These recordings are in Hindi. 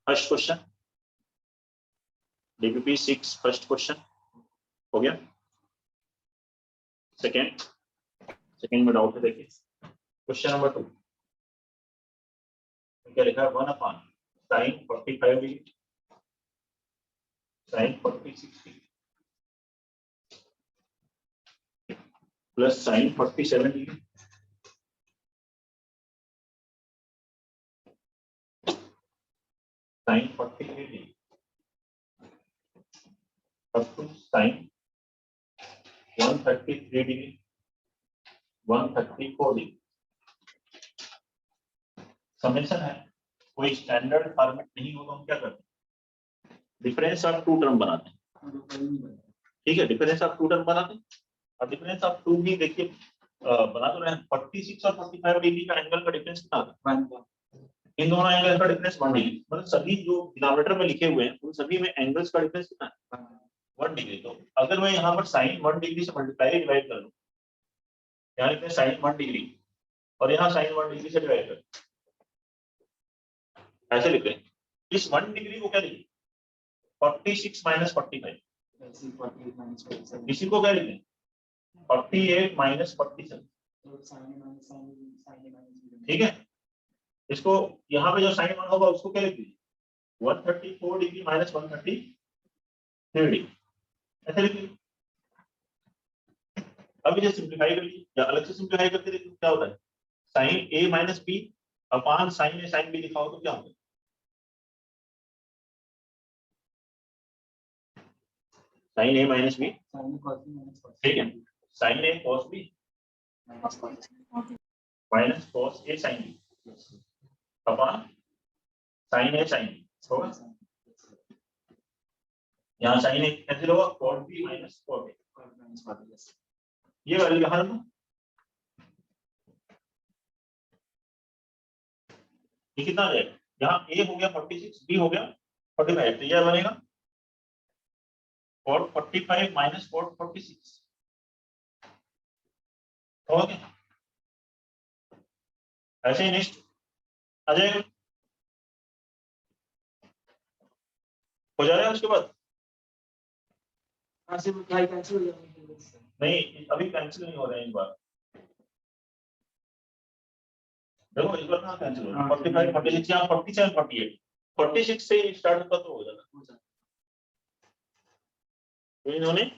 First question DPP 6 first question हो गया। सेकेंड में डाउट है, देखिए क्वेश्चन नंबर 2 क्या लिखा है, 1 upon sin 45 degree sin 46 degree plus sin 47 degree sin 48 degree up to sin 133 degree 134 degree. Summation है, कोई स्टैंडर्ड फॉर्मेट नहीं होगा, हम क्या करते हैं डिफरेंस ऑफ टू टर्म बनाते हैं। ठीक है, डिफरेंस ऑफ टू टर्म बनाते हैं और डिफरेंस ऑफ टू भी देखिए बना तो रहे हैं। 46 और 45 डिग्री का एंगल का डिफरेंस कितना आता है, इन दोनों एंगल का डिफरेंस 1 डिग्री, मतलब सभी जो डिनोमिनेटर में लिखे हुए हैं उन सभी में एंगल्स का डिफरेंस कितना है 1 डिग्री। तो अगर मैं यहाँ पर sin 1 डिग्री से मल्टीप्लाई डिवाइड कर लूं, यहाँ लिखते हैं sin 1 डिग्री और यहाँ sin 1 डिग्री से डिवाइड कर, ऐसे लिखते हैं। इस 1 डिग्री को क्या लिखें 46 माइनस 45, इसी को क्या लिखें 48 माइनस 47। ठीक है, इसको यहाँ पे जो sin 1 होगा उसको क्या लिख दीजिए 134 डिग्री माइनस 133 डिग्री, ऐसे लिख लीजिए। अब इसे सिंप्लीफाई कर लीजिए या अलग से सिंप्लीफाई करके देखिए क्या होता है, sin a minus b upon sin a sin b लिखा हो तो क्या होगा sin a माइनस b, ठीक है, sin a cos b minus cos a sin b upon sin a sin b होगा। यहाँ sin a कैंसिल होगा, cos b minus cos a, ये वैल्यू यहाँ रखो, ये कितना आ जाएगा, यहाँ a हो गया 46, b हो गया 45, तो यह बनेगा cot 45 माइनस cot 46 हो गया। ऐसे ही नेक्स्ट आ जाएगा, हो जाएगा। उसके बाद नहीं, अभी कैंसिल नहीं हो रहे हैं इन बार, देखो इस बार कहाँ कैंसिल हो रहा है 45 46 यहाँ 47 48 46 से स्टार्ट होगा तो हो जाएगा। तो इन्होंने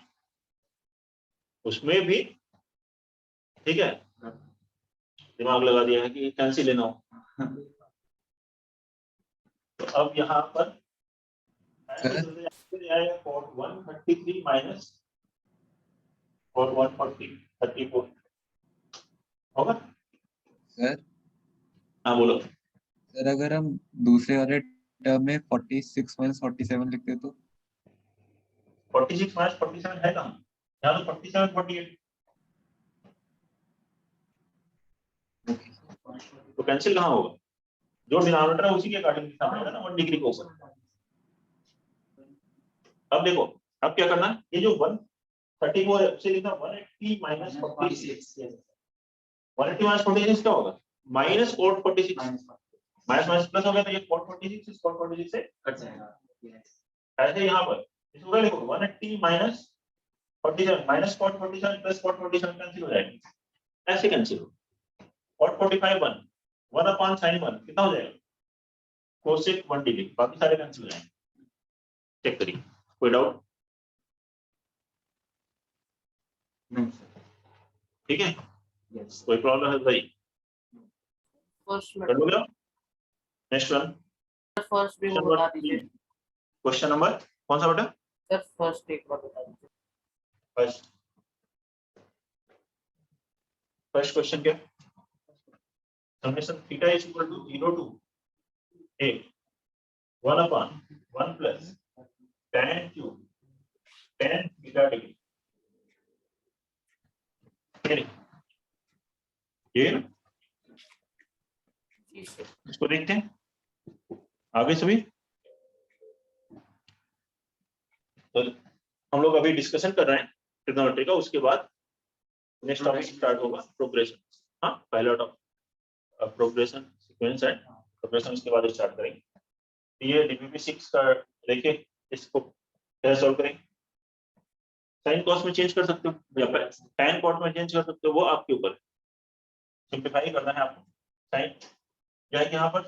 उसमें भी ठीक है दिमाग लगा दिया है कि कैंसिल लेना हो। तो अब यहाँ पर cot 133 माइनस cot 134 होगा। सर हाँ बोलो। सर अगर हम दूसरे वाले टर्म में 46 माइनस 47 लिखते तो 46 माइनस 47 है कहाँ, यहाँ तो 47 48, तो कैंसिल कहाँ होगा, जो डिनोमिनेटर है उसी के अकॉर्डिंग लिखना पड़ेगा ना 1 डिग्री को ऊपर। अब देखो अब क्या करना है, ये जो 134 से लिखना 180 माइनस 46, 180 माइनस 46 क्या होगा minus cot 46, minus minus plus हो गया तो ये cot 46 इस cot 46 से कट जाएगा। ऐसे यहाँ पर इसको क्या लिखो 180 minus 47 minus cot 47 plus cot 47 cancel हो जाएगा, ऐसे कैंसिल हो। cot 45 1 अपॉन sin 1 कितना हो जाएगा cosec 1 डिग्री, बाकी सारे कैंसिल हो जाएंगे। चेक करिए, कोई डाउट नहीं ठीक है, यस कोई प्रॉब्लम है भाई, फर्स्ट कर लो क्या नेक्स्ट वन। फर्स्ट भी वो बता दीजिए क्वेश्चन नंबर कौन सा बेटा, सर, फर्स्ट एक बार बता दीजिए। फर्स्ट क्वेश्चन क्या, summation theta is equal to 0 to a 1 upon 1 plus tan cube tan theta degree, ये इसको देखते हैं आगे सभी। तो हम लोग अभी डिस्कशन कर रहे हैं ट्रिग्नोमेट्री का, उसके बाद नेक्स्ट टॉपिक स्टार्ट होगा प्रोग्रेशन। हाँ पहला टॉपिक प्रोग्रेशन सीक्वेंस है, प्रोग्रेशन उसके बाद स्टार्ट करेंगे। ये डीपीपी 6 का देखिए, इसको कैसे सॉल्व करेंगे। साइन कॉस में चेंज कर सकते हो या tan कॉट में चेंज कर सकते हो, वो आपके ऊपर है। सिंप्लीफाई करना है आपको। साइन या यहाँ पर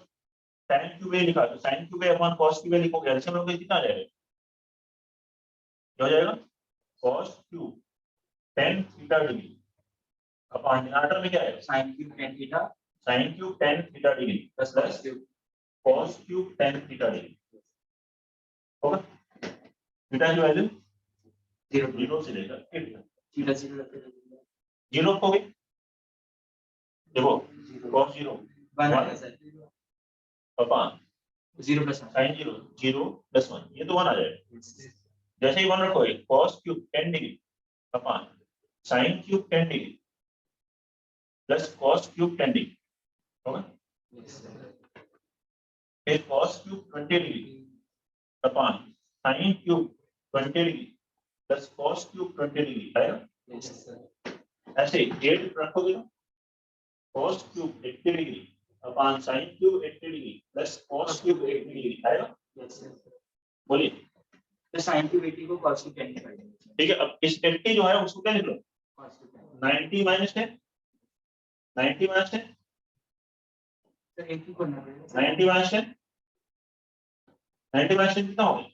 tan क्यूब ए लिखा, तो sin क्यूब ए अपॉन cos क्यूब ए लिखोगे, एलसीएम लोगे कितना आ जाएगा, क्या हो जाएगा, cos cube tan theta degree upon denominator में क्या है, sin cube tan theta sin cube tan theta degree plus plus cos cube tan theta degree होगा। थीटा की वैल्यू 0 से लेकर 8 तक, theta 0 रखते हैं 0 रखोगे, देखो cos 0 1 आएगा sir upon 0 plus 1 sin 0 0 plus 1, ये तो 1 आ जाएगा। जैसे ही 1 रखोगे cos cube tan degree upon sin cube tan degree plus cos cube tan degree होगा। फिर cos cube 20 degree upon sin cube 20 degree plus cos cube 20 degree आएगा। ऐसे 8 रखोगे ना, cos cube 80 degree upon sin cube 80 degree plus cos cube 80 degree आएगा। बोलिए, तो sin cube 80 को cos cube 10 कर देंगे ठीक है। अब इस 80 जो है उसको क्या लिख लो, cos cube 10 90 माइनस 10, 90 माइनस 10, तो एक ही करना पड़ेगा 90 माइनस 10, 90 माइनस 10 कितना हो गया,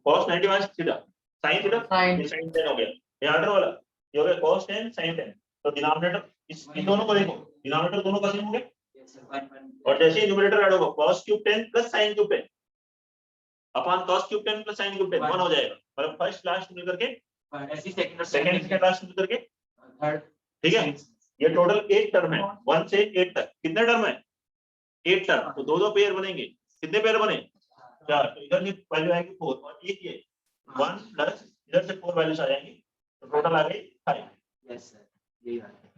cos 90 minus theta sin theta, Sin. ये sin 10 हो गया, ये आर्डर वाला ये हो गया cos 10 sin 10। तो डिनोमिनेटर इन दोनों को देखो, डिनोमिनेटर दोनों का सेम हो गया, yes sir 1 1 और जैसे ही न्यूमरेटर ऐड होगा cos cube 10 plus sin cube 10 upon cos cube 10 plus sin cube 10 1 हो जाएगा। मतलब फर्स्ट लास्ट मिलकर के ऐसी सेकंड और सेकंड के लास्ट मिलकर के, थर्ड ठीक है। ये टोटल 8 टर्म है, 1 से 8 तक कितने टर्म है, 8 टर्म। तो दो पेयर बनेंगे, कितने पेयर बने, 4। तो इधर की वैल्यू आएगी 4 और ये 1 प्लस इधर से 4 वैल्यूज आ जाएंगी, तो टोटल आ गई 5। यस सर यही बात है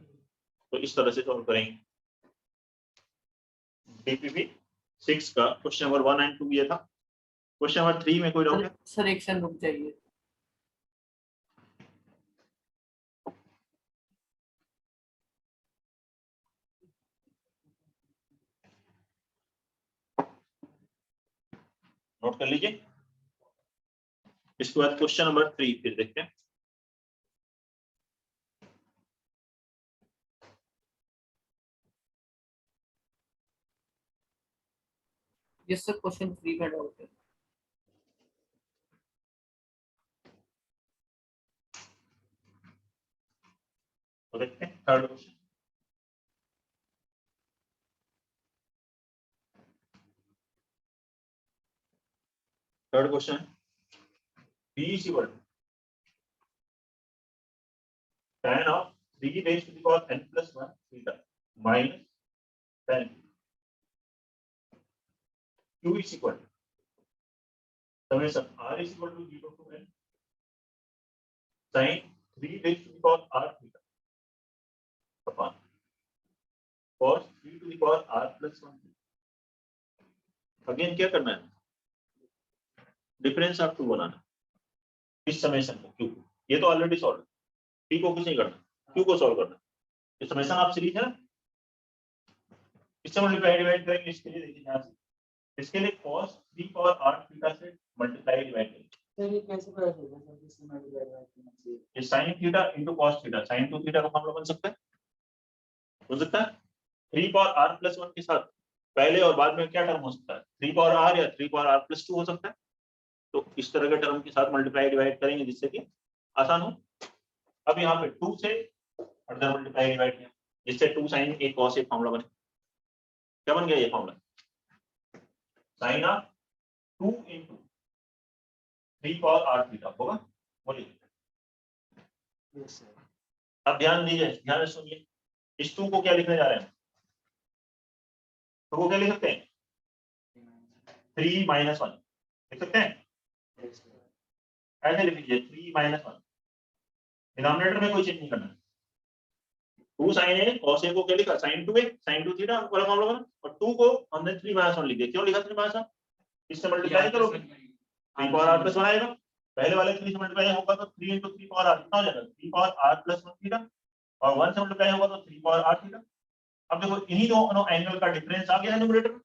तो इस तरह से सॉल्व करेंगे। डीपीपी 6 का क्वेश्चन नंबर 1 एंड 2 ये था। क्वेश्चन नंबर 3 में कोई डाउट है, सर एक सेकंड रुक जाइए। नोट कर लीजिए। इसके बाद क्वेश्चन नंबर 3 फिर देखते हैं। जिससे क्वेश्चन 3 में डाउट है। तो देखते हैं third question. Third question b is equal to tan of 3 raised to the power n plus 1 theta minus tan q is equal to summation r is equal to 0 to n sin 3 raised to the power r theta upon cos 3 to the power r plus 1 theta। Again क्या करना है, डिफरेंस ऑफ 2 बनाना इस समेशन को q को। ये तो ऑलरेडी सॉल्व है, p को कुछ नहीं करना, q को सॉल्व करना। ये समेशन आप सीरीज है ना, इससे मल्टीप्लाई डिवाइड करेंगे। इसके लिए देखिए यहाँ से, इसके लिए cos 3 पावर r थीटा से मल्टीप्लाई डिवाइड करेंगे। सर ये कैसे पता चलेगा सर किससे मल्टीप्लाई करना चाहिए ये sin theta into cos theta, sin 2 theta का फॉर्मूला बन सकता है, बन सकता है। 3 पावर r प्लस 1 के साथ पहले और बाद में क्या टर्म हो सकता है, 3 पावर r या 3 पावर r प्लस 2 हो सकता है। तो इस तरह के टर्म के साथ मल्टीप्लाई डिवाइड करेंगे जिससे कि आसान हो। अब यहाँ पे 2 से फर्दर मल्टीप्लाई डिवाइड किया जिससे 2 sin a cos a formula बने। क्या बन गया ये formula, sin of 2 into 3 power r theta होगा। बोलिए, यस सर अब ध्यान दीजिए, ध्यान से सुनिए। इस 2 को क्या लिखने जा रहे हैं, 2 को क्या लिख सकते हैं, 3 minus 1 लिख सकते हैं। यस सर ऐसे लिख लीजिए 3 minus 1, डिनोमिनेटर में कोई चेंज नहीं करना। 2 sin a cos a को क्या लिखा, sin 2a sin 2 थीटा वाला फॉर्मूला बना, और 2 को हमने 3 minus 1 लिख दिया। क्यों लिखा 3 minus 1, इससे मल्टीप्लाई करोगे 3 पावर r प्लस 1 आएगा। पहले वाले 3 से मल्टीप्लाई होगा तो 3 into 3 पावर r कितना हो जाएगा, 3 पावर r प्लस 1 थीटा, और 1 से मल्टीप्लाई होगा तो 3 पावर r थीटा। अब देखो इन्हीं दोनों एंगल का डिफरेंस आ गया है न्यूमरेटर में।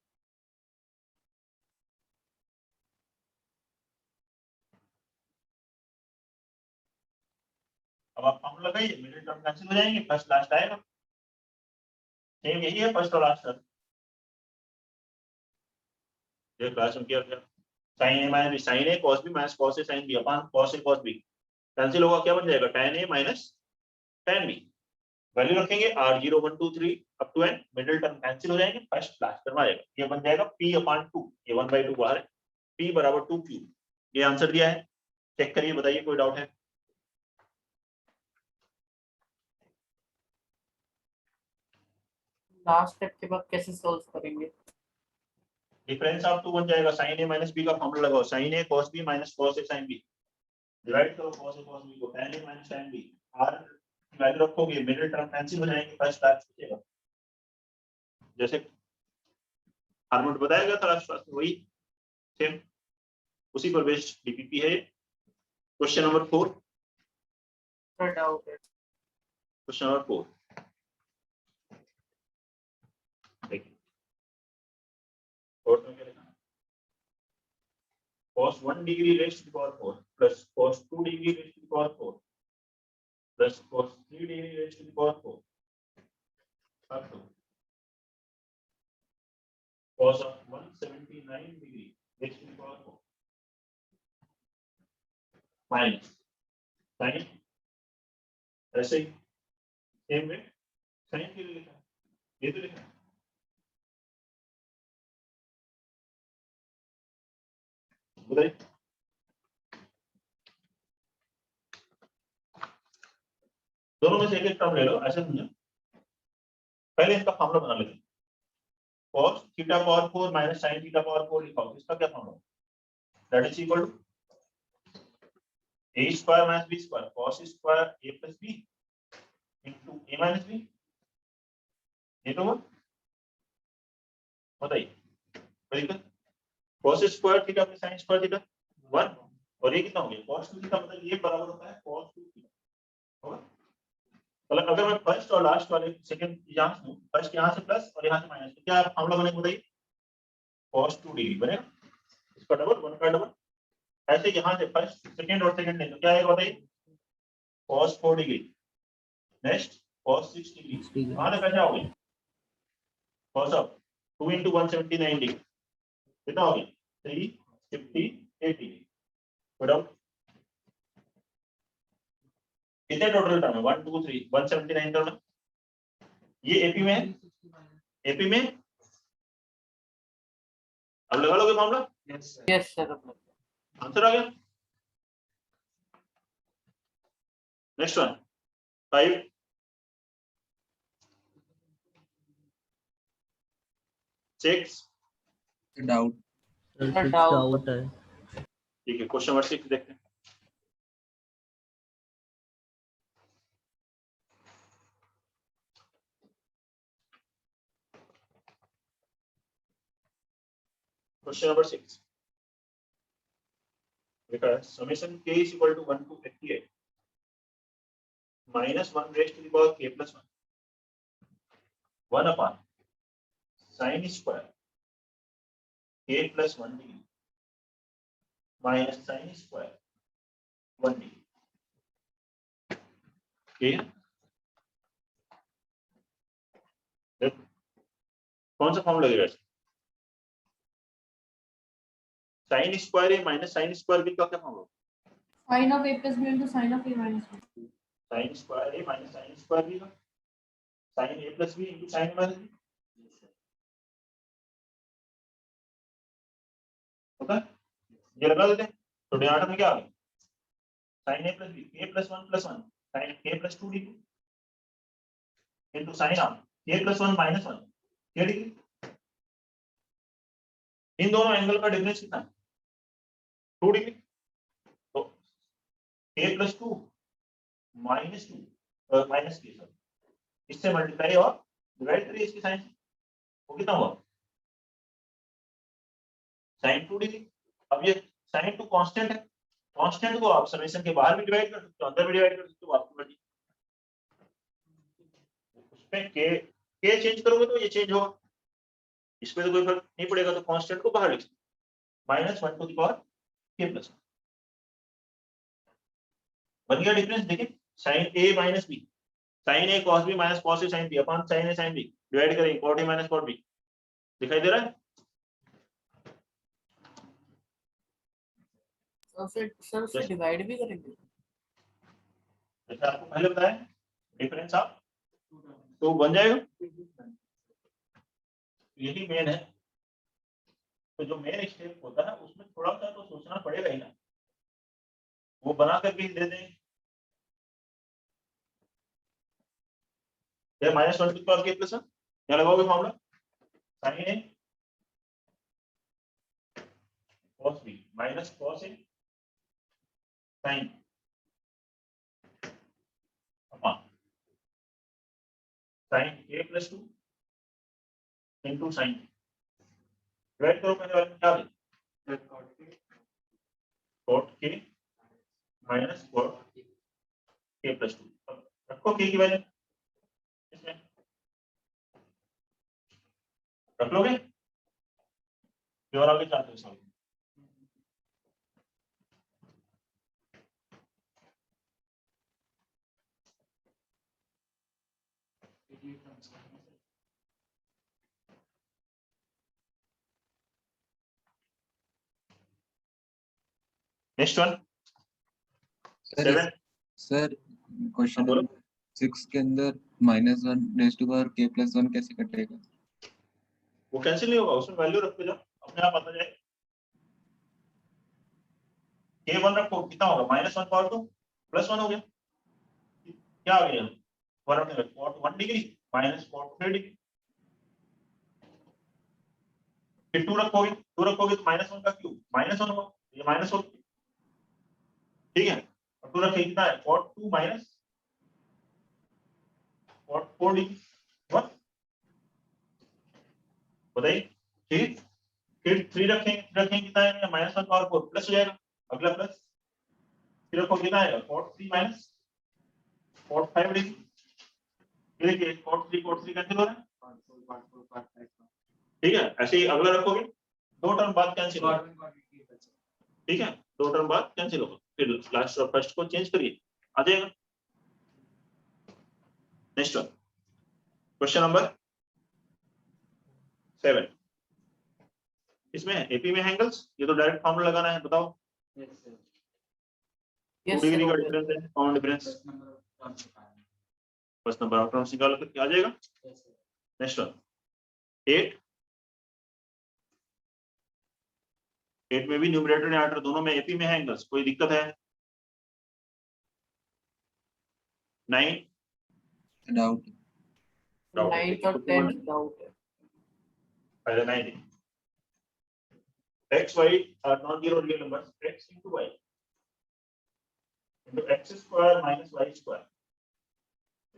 अब आप फॉर्मूला लगाइए, मिडिल टर्म कैंसिल हो जाएंगे, फर्स्ट लास्ट आएगा, सेम यही है फर्स्ट और लास्ट टर्म। ये क्लास में किया गया sin a minus sin a cos b minus cos a sin b upon cos a cos b cancel होगा, क्या बन जाएगा tan a minus tan b। Value रखेंगे r0 1 2 3 up to n, middle term cancel हो जाएंगे, फर्स्ट लास्ट टर्म आ जाएगा, ये बन जाएगा p अपॉन 2, ये 1/2 बाहर है, p बराबर 2 क्यूब। ये आंसर दिया है, चेक करिए, बताइए कोई डाउट है? लास्ट स्टेप के बाद कैसे सॉल्व करेंगे? डिफरेंस ऑफ 2 बन जाएगा, sin a माइनस b का फॉर्मूला लगाओ, sin a cos b minus cos a sin b, divide करो cos a cos b को, tan a minus tan b, r value रखोगे, मिडिल टर्म कैंसिल हो जाएंगे, फर्स्ट लास्ट बचेगा, जैसे हार्मोन बताया गया था लास्ट क्लास में, वही सेम उसी पर बेस्ड डीपीपी है। क्वेश्चन नंबर 4, थोड़ा डाउट है। क्वेश्चन नंबर 4 देखिए, फोर्थ में क्या लिखा है, cos 1 degree raised to the power 4 plus cos 2 degree raised to the power 4 plus cos 3 degree raised to the power 4 up to cos of 179 degree raised to the power 4 minus sin ऐसे ही सेम में sin के लिए लिखा है, ये तो लिखा है, बताइए दोनों में से एक टर्म ले लो, ऐसे समझो, पहले इसका फॉर्मूला बना लेते हैं, cos theta power 4 minus sin theta power 4 लिखा, इसका क्या formula, that is equal to a square minus b square cos square a plus b into a minus b, ये तो बताइए कोई दिक्कत, cos square theta plus sin square theta 1, और ये कितना हो गया cos 2 थीटा, मतलब ये बराबर होता है cos 2 थीटा, होगा? मतलब अगर मैं फर्स्ट और लास्ट वाले सेकंड यहाँ से फर्स्ट यहाँ से प्लस और यहाँ से माइनस, तो क्या फॉर्मूला बनेगा बताइए, cos 2 डिग्री बनेगा, इसका डबल 1 का डबल, ऐसे यहाँ से फर्स्ट सेकंड और सेकंड नहीं, तो क्या आएगा बताइए, cos 4 degree, next cos 6 degree, कहाँ तक कैसे आओगे, cos ऑफ 2 into 179 डिग्री, कितना हो गया 358 डिग्री, कोई कितने टोटल टर्म है 1 2 3 179 टर्म, ये एपी में है, एपी में अब लगा लोगे मामला, यस सर। आंसर आ गया। नेक्स्ट वन 5 6 डाउट डाउट है। ठीक है, क्वेश्चन नंबर 6 देखते हैं। क्वेश्चन नंबर 6 लिखा है summation k is equal to 1 to 58 minus 1 raised to the power k plus 1 upon sin square k plus 1 degree minus sin square 1 degree, ठीक है, कौन सा फॉर्म लगेगा, sin square a minus sin square b का क्या फॉर्म होगा, sin of a plus b into sin of a minus b. sin square a minus sin square b का sin a plus b into sin minus b, होता है, ये लगा देते हैं, तो डिनोमिनेटर में क्या आ गया sin a plus b k plus 1 sin k plus 2 degree into sin of k plus 1 minus 1 k degree, इन दोनों एंगल का डिफरेंस कितना है 2 डिग्री, तो k plus 2 minus 2 minus k, sir इससे मल्टीप्लाई और डिवाइड करिए इसकी साइन से, वो कितना हुआ sin 2 डिग्री। अब ये sin 2 कांस्टेंट है, कांस्टेंट को आप समेशन के बाहर भी डिवाइड कर सकते हो, अंदर भी डिवाइड कर सकते हो, आपकी मर्जी, उसमें k चेंज करोगे तो ये चेंज होगा, इसमें तो कोई फर्क नहीं पड़ेगा, तो कांस्टेंट को बाहर लिख सकते minus 1 to the power k plus बन गया डिफरेंस। देखिए sine A minus B, sine A cos B minus cos A sine B upon sine A sine B, divide करेंगे cot A minus cot B, दिखाई दे रहा है? सर उसे डिवाइड भी करेंगे? जैसे आपको पहले बताया डिफरेंस ऑफ तो बन जाएगा, यही मेन है। तो जो मेन स्टेप होता है उसमें थोड़ा सा तो सोचना पड़ेगा ही ना, वो बना करके ही दे दें। ये माइनस 1 पावर के प्लस क्या लगाओगे formula, sign A cos B minus cos A sine upon sine A plus 2 into sine, divide करो पहले वाले में क्या दे, कॉट के माइनस कॉट के प्लस 2, रखो के की वैल्यू इसमें रख लोगे और आगे चाहते हो solve. Next one sir 7, sir question बोलो। नंबर 6 के अंदर -1 रेज़ टू पावर k + 1 कैसे कटेगा? वो कैंसिल नहीं होगा, उसमें वैल्यू रख के जाओ अपने आप आता जाएगा। k1 रखो कितना होगा, -1 पावर 2 +1 हो गया, क्या आ गया 1 रखने का cot 1 degree minus cot 3 degree, फिर 2 रखोगे तो -1 का क्यूब -1 होगा, ये माइनस होगा, ठीक है। और 2 रखे कितना है cot 2 माइनस cot 4 डिग्री, बस बताइए, ठीक। फिर 3 रखेंगे कितना है -1 पावर 4 प्लस हो जाएगा, अगला प्लस, फिर रखो कितना आएगा cot 3 माइनस cot 5 डिग्री, ये देखिए cot 3 कैंसिल हो रहा है, ठीक है। ऐसे ही अगला रखोगे, 2 टर्म बाद कैंसिल होगा, ठीक है, 2 टर्म बाद कैंसिल होगा, फिर लास्ट और फर्स्ट को चेंज करिए आ जाएगा। नेक्स्ट वन क्वेश्चन नंबर 7, इसमें एपी में एंगल्स, ये तो डायरेक्ट फॉर्मूला लगाना है, बताओ 2 डिग्री का डिफरेंस है, कौन डिफरेंस, बस नंबर ऑफ टर्म्स निकाल करके आ जाएगा। नेक्स्ट वन 8 में भी न्यूमरेटर एंड डिनोमिनेटर दोनों में एपी में है एंगल्स, कोई दिक्कत है? 9 डाउट 9th और 10th डाउट है। पहले 9 x y are non-zero real numbers, x into y into x square minus y square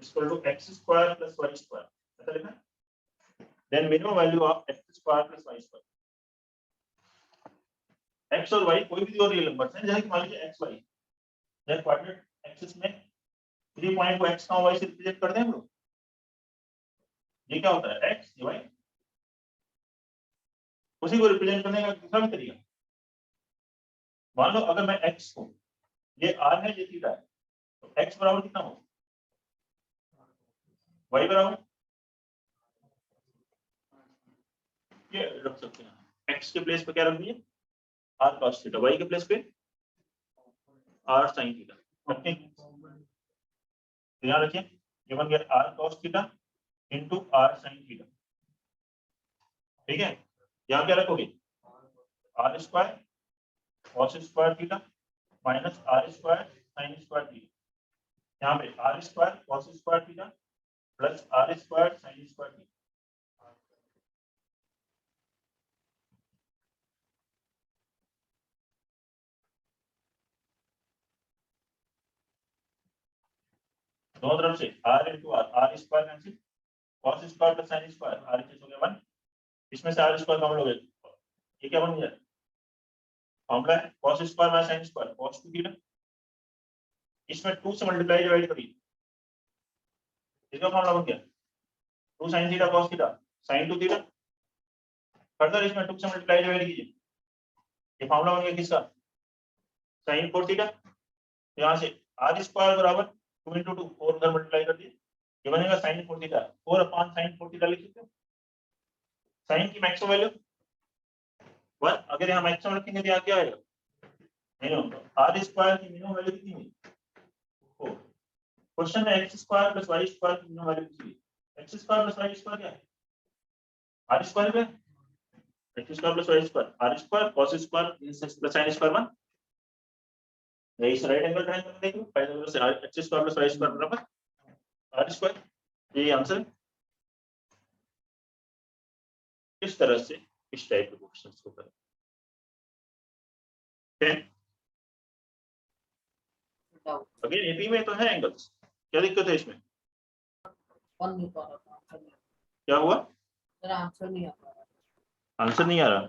is equal to x square plus y square, ऐसा लिखा है। Then minimum value of x square plus y square, x और y कोई भी दो रियल नंबर्स हैं, जैसे मान लीजिए x y, जैसे कोऑर्डिनेट एक्सिस में 3 पॉइंट को x और y से रिप्रेजेंट कर दें हम लोग, ये क्या होता है x y, उसी को रिप्रेजेंट करने का दूसरा भी तरीका, मान लो अगर मैं x को, ये r है ये थीटा है, तो x बराबर कितना हो, y बराबर ये रख सकते हैं, x के प्लेस पे क्या रख दिए r cos थीटा, y के प्लेस पे r sin थीटा, ध्यान रखिए ये बन गया r cos theta into r sin theta, ठीक है। यहाँ क्या रखोगे r square cos square theta minus r square sin square theta, यहाँ पे r square cos square theta plus r square sin square theta, दोनों तरफ से r into r square cancel, cos square plus sin square, r हो गया 1, इसमें से r स्क्वायर कॉमन लोगे, ये क्या बन गया फॉर्मूला है cos square minus sin square cos 2 theta, इसमें 2 से मल्टीप्लाई डिवाइड करिए, इसका फॉर्मूला बन गया 2 sin theta cos theta sin 2 theta, further इसमें 2 से मल्टीप्लाई डिवाइड कीजिए, ये फॉर्मूला बन गया किसका sin 4 थीटा, यहाँ से r स्क्वायर बराबर 2 into 2 4 उधर मल्टीप्लाई कर दिए, ये बनेगा sin 4 theta, 4 upon sin 4 theta लिख सकते हो। sin की मैक्सिमम वैल्यू 1, अगर यहाँ मैक्सिमम रखेंगे तो यहाँ क्या आएगा, नहीं होगा। r स्क्वायर की मिनिमम वैल्यू कितनी हुई, 4। क्वेश्चन में x square plus y square की मिनिमम वैल्यू कितनी है, x square plus y square क्या है, r स्क्वायर है, x square plus y square, r square cos square plus sin square 1, यही इस राइट एंगल ट्रायंगल में देखो, पाइथागोरस से x square plus y square बराबर r स्क्वायर, यही आंसर है। इस तरह से इस टाइप के क्वेश्चंस को करें। Doubt. अगेन एपी में तो है एंगल्स, क्या दिक्कत है इसमें, One नहीं पा रहा था, आंसर नहीं, क्या हुआ, सर आंसर नहीं आ पा रहा। आंसर नहीं आ रहा,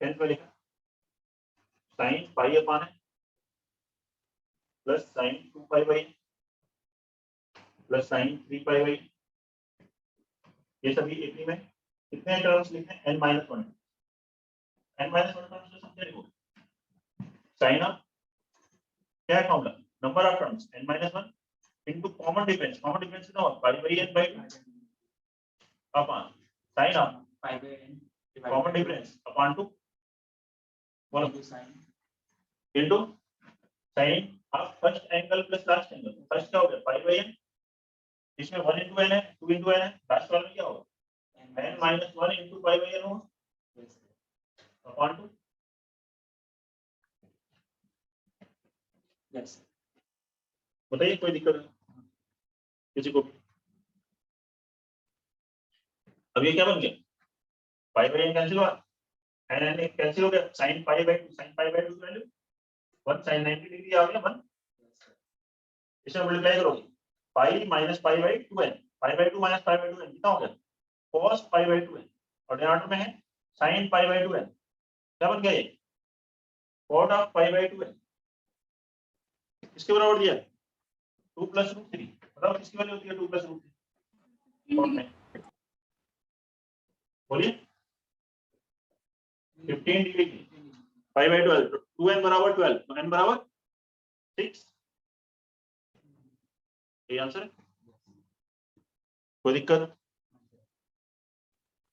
टेंथ में लिखा साइन पाई अपान है plus sign 2 pi by plus sign 3 pi by, ये सभी एपी में कितने टर्म्स लिखते हैं, n माइनस 1 टर्म्स तो समझे नहीं, साइन ऑफ क्या है formula, number of terms n minus 1 into common difference कितना होगा, pi by n by 2 upon sine of pi by n common difference upon 2 बोलो sin into sine of first angle plus last angle, first क्या हो गया पाई बाई n, इसमें 1 into n है 2 into n है, लास्ट वाले में क्या होगा n minus 1 into pi by n होगा अपॉन 2, yes बताइए कोई दिक्कत है किसी को, अब ये क्या बन गया, पाई बाई n कैंसिल हुआ, n कैंसिल हो गया, sin पाई बाई 2 की वैल्यू 1 sin 90 डिग्री आ गया 1, इसमें मल्टीप्लाई करोगे pi minus pi by 2n, pi by 2 minus pi by 2n कितना हो गया cos पाई बाई 2n, और डिनोमिनेटर में है sin पाई बाई 2n, क्या बन गया ये cot of pi by 2n, किसके बराबर दिया 2 प्लस रूट 3, बताओ किसकी वैल्यू होती है 2 प्लस रूट 3, बोलिए 15 डिग्री की, पाई बाई 12, 2n बराबर 12, तो n बराबर 6, ये आंसर है, कोई दिक्कत